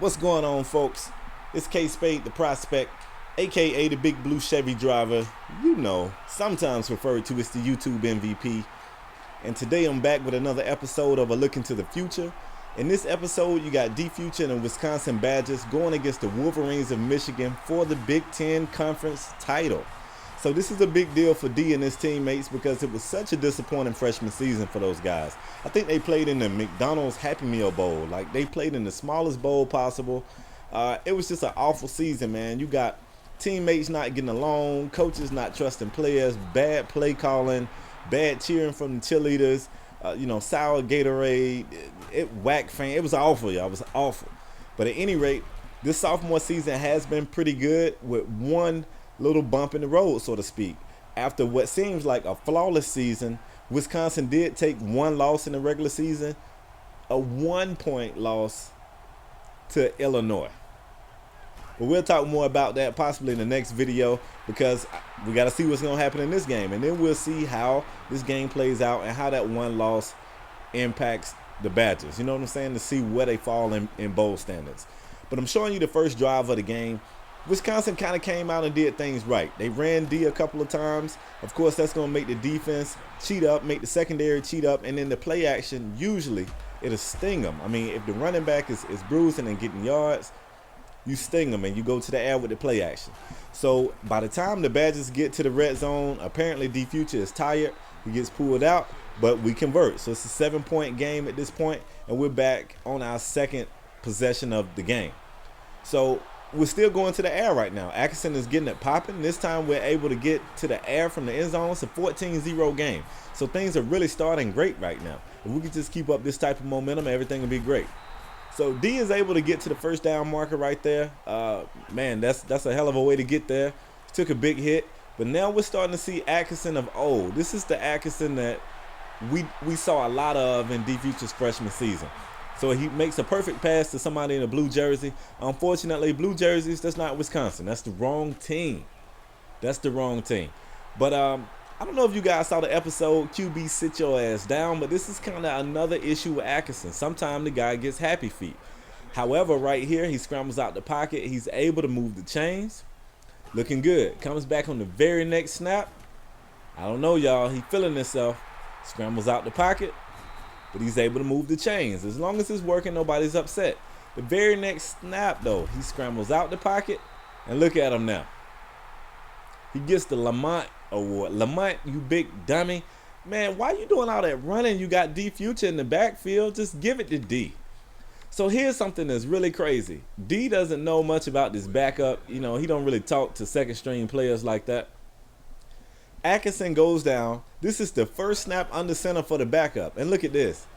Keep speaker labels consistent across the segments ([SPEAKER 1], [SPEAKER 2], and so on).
[SPEAKER 1] What's going on, folks? It's Kspadetheprospect, aka the big blue Chevy driver, sometimes referred to as the YouTube MVP. And today I'm back with another episode of A Look Into the Future. In this episode, you got Dee Future and the Wisconsin Badgers going against the Wolverines of Michigan for the Big Ten Conference title. So this is a big deal for Dee and his teammates because it was such a disappointing freshman season for those guys. I think they played in the McDonald's Happy Meal Bowl. Like, they played in the smallest bowl possible. It was just an awful season, man. You got teammates not getting along, coaches not trusting players, bad play calling, bad cheering from the cheerleaders, sour Gatorade, whack fan. It was awful, y'all. It was awful. But at any rate, this sophomore season has been pretty good with one little bump in the road, so to speak. After what seems like a flawless season, Wisconsin did take one loss in the regular season, a 1-point loss to Illinois. But we'll talk more about that possibly in the next video because we got to see what's going to happen in this game. And then we'll see how this game plays out and how that one loss impacts the Badgers. You know what I'm saying? To see where they fall in bowl standards. But I'm showing you the first drive of the game. Wisconsin kind of came out and did things right. They ran D a couple of times. Of course, that's going to make the defense cheat up, make the secondary cheat up, and then the play action, usually, it'll sting them. I mean, if the running back is bruising and getting yards, you sting them and you go to the air with the play action. So by the time the Badgers get to the red zone, apparently Dee Future is tired. He gets pulled out, but we convert. So it's a 7-point game at this point, and we're back on our second possession of the game. So we're still going to the air right now. Atkinson is getting it popping. This time we're able to get to the air from the end zone. It's a 14-0 game. So things are really starting great right now. If we can just keep up this type of momentum, everything will be great. So Dee is able to get to the first down marker right there. Man, that's a hell of a way to get there. Took a big hit. But now we're starting to see Atkinson of old. This is the Atkinson that we saw a lot of in Dee Future's freshman season. So he makes a perfect pass to somebody in a blue jersey. Unfortunately, blue jerseys, that's not Wisconsin. That's the wrong team. That's the wrong team. But I don't know if you guys saw the episode, QB Sit Your Ass Down, but this is kind of another issue with Atkinson. Sometimes the guy gets happy feet. However, right here, he scrambles out the pocket. He's able to move the chains. Looking good. Comes back on the very next snap. I don't know, y'all. He feeling himself. Scrambles out the pocket. But he's able to move the chains. As long as it's working, nobody's upset. The very next snap, though, he scrambles out the pocket. And look at him now. He gets the Lamont Award. Lamont, you big dummy. Man, why you doing all that running? You got Dee Future in the backfield. Just give it to Dee. So here's something that's really crazy. Dee doesn't know much about this backup. He don't really talk to second-string players like that. Atkinson goes down. This is the first snap under center for the backup. And look at this.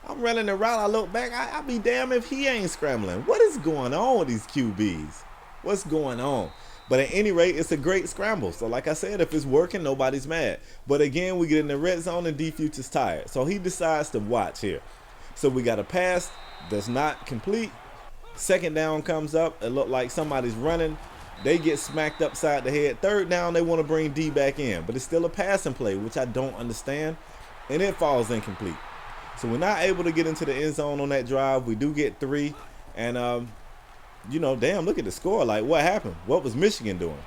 [SPEAKER 1] I'm running the route. I look back. I'll be damned if he ain't scrambling. What is going on with these QBs? What's going on? But at any rate, it's a great scramble. So like I said, if it's working, nobody's mad. But again, we get in the red zone and Dee Future's tired. So he decides to watch here. So we got a pass that's not complete. Second down comes up. It looked like somebody's running. They get smacked upside the head. Third down, they want to bring Dee back in. But it's still a passing play, which I don't understand. And it falls incomplete. So we're not able to get into the end zone on that drive. We do get 3. And, damn, look at the score. Like, what happened? What was Michigan doing?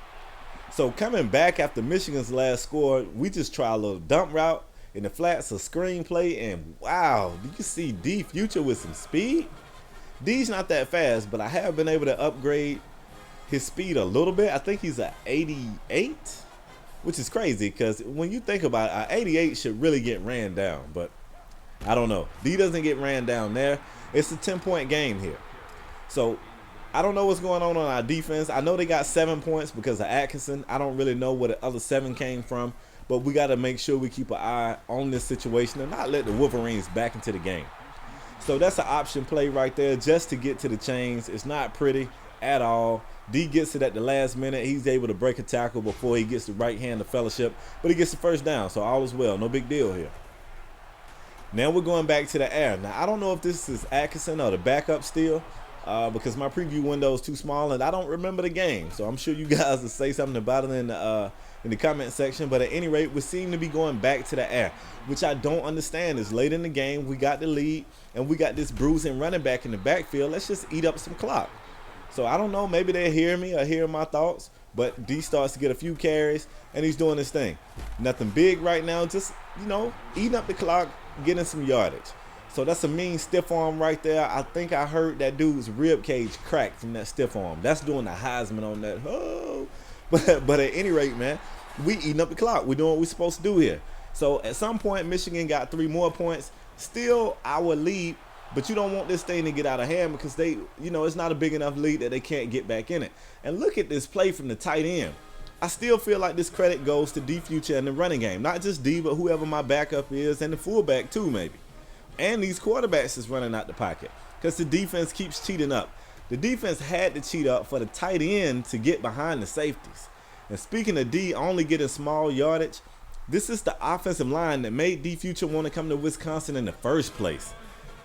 [SPEAKER 1] So coming back after Michigan's last score, we just try a little dump route in the flats, a screen play. And, wow, do you see Dee Future with some speed? Dee's not that fast, but I have been able to upgrade his speed a little bit. I think he's an 88, which is crazy because when you think about it, an 88 should really get ran down, but I don't know. Dee doesn't get ran down there. It's a 10-point game here. So I don't know what's going on our defense. I know they got 7 points because of Atkinson. I don't really know where the other 7 came from, but we got to make sure we keep an eye on this situation and not let the Wolverines back into the game. So that's an option play right there just to get to the chains. It's not pretty at all. Dee gets it at the last minute. He's able to break a tackle before he gets the right hand of fellowship, but he gets the first down, so all is well. No big deal here. Now we're going back to the air. Now, I don't know if this is Atkinson or the backup still. because my preview window is too small and I don't remember the game. So I'm sure you guys will say something about it in the comment section. But at any rate, we seem to be going back to the air, which I don't understand. It's late in the game. We got the lead and we got this bruising running back in the backfield. Let's just eat up some clock. So I don't know. Maybe they hear me or hear my thoughts. But D starts to get a few carries and he's doing his thing. Nothing big right now. Just, eating up the clock, getting some yardage. So that's a mean stiff arm right there. I think I heard that dude's rib cage crack from that stiff arm. That's doing the Heisman on that. Oh. But at any rate, man, we eating up the clock. We're doing what we're supposed to do here. So at some point, Michigan got 3 more points. Still our lead, but you don't want this thing to get out of hand because they, it's not a big enough lead that they can't get back in it. And look at this play from the tight end. I still feel like this credit goes to Dee Future and the running game. Not just D, but whoever my backup is and the fullback too, maybe. And these quarterbacks is running out the pocket because the defense keeps cheating up. The defense had to cheat up for the tight end to get behind the safeties. And speaking of D only getting small yardage, this is the offensive line that made Dee Future want to come to Wisconsin in the first place.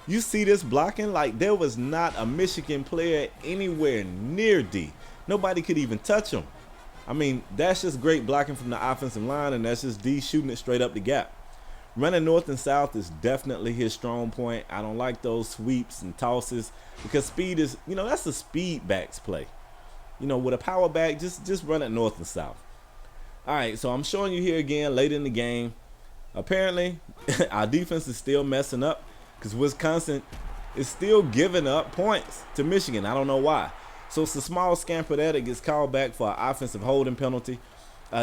[SPEAKER 1] You see this blocking? Like there was not a Michigan player anywhere near D. Nobody could even touch him. I mean, that's just great blocking from the offensive line, and that's just D shooting it straight up the gap. Running north and south is definitely his strong point. I don't like those sweeps and tosses because speed is, that's a speed backs play. With a power back, just run it north and south. All right, so I'm showing you here again late in the game. Apparently, our defense is still messing up because Wisconsin is still giving up points to Michigan. I don't know why. So it's a small scamper there that gets called back for an offensive holding penalty.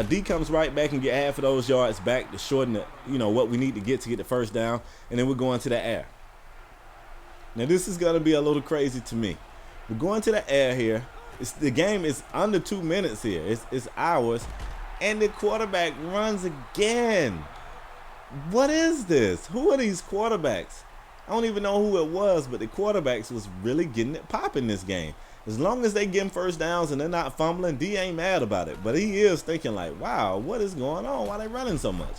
[SPEAKER 1] D comes right back and get half of those yards back to shorten the, what we need to get the first down, and then we're going to the air. Now this is gonna be a little crazy to me. We're going to the air here. The game is under 2 minutes here. It's ours, and the quarterback runs again. What is this? Who are these quarterbacks? I don't even know who it was, but the quarterbacks was really getting it popping this game. As long as they getting first downs and they're not fumbling, D ain't mad about it. But he is thinking like, wow, what is going on? Why they running so much?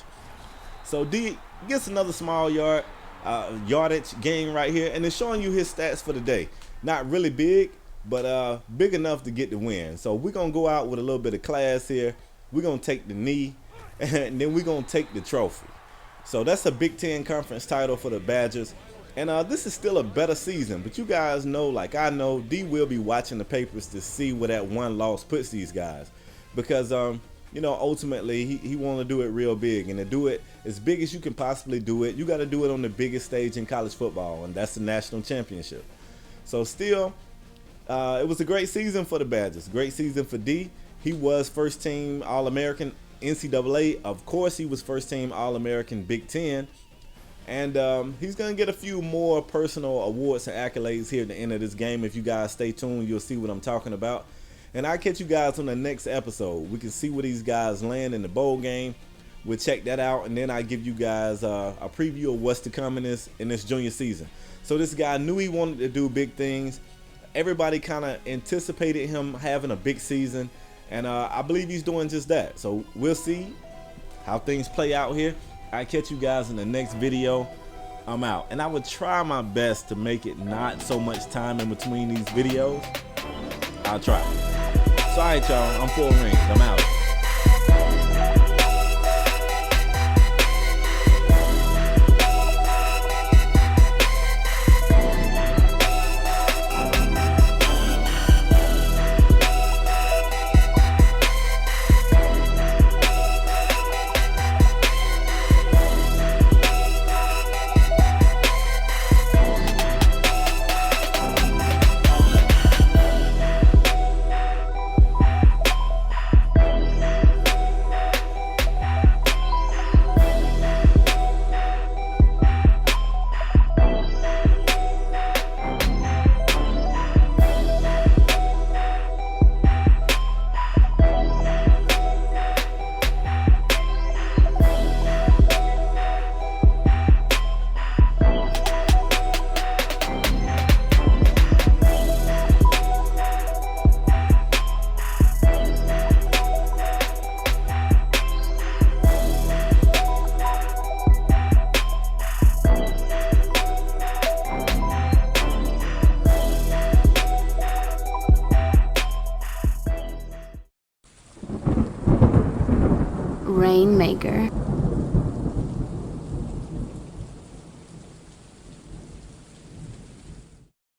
[SPEAKER 1] So D gets another small yardage gain right here. And it's showing you his stats for the day. Not really big, but big enough to get the win. So we're going to go out with a little bit of class here. We're going to take the knee, and then we're going to take the trophy. So that's a Big Ten conference title for the Badgers. And this is still a better season, but you guys know, like I know, D will be watching the papers to see where that one loss puts these guys. Because, ultimately, he want to do it real big. And to do it as big as you can possibly do it, you got to do it on the biggest stage in college football, and that's the national championship. So still, it was a great season for the Badgers. Great season for D. He was first team All-American NCAA. Of course, he was first team All-American Big Ten. And he's going to get a few more personal awards and accolades here at the end of this game. If you guys stay tuned, you'll see what I'm talking about. And I'll catch you guys on the next episode. We can see where these guys land in the bowl game. We'll check that out. And then I give you guys a preview of what's to come in this junior season. So this guy knew he wanted to do big things. Everybody kind of anticipated him having a big season. And I believe he's doing just that. So we'll see how things play out here. I'll catch you guys in the next video. I'm out. And I would try my best to make it not so much time in between these videos. I'll try. So, all right, y'all. I'm full rings. I'm out.
[SPEAKER 2] Rainmaker.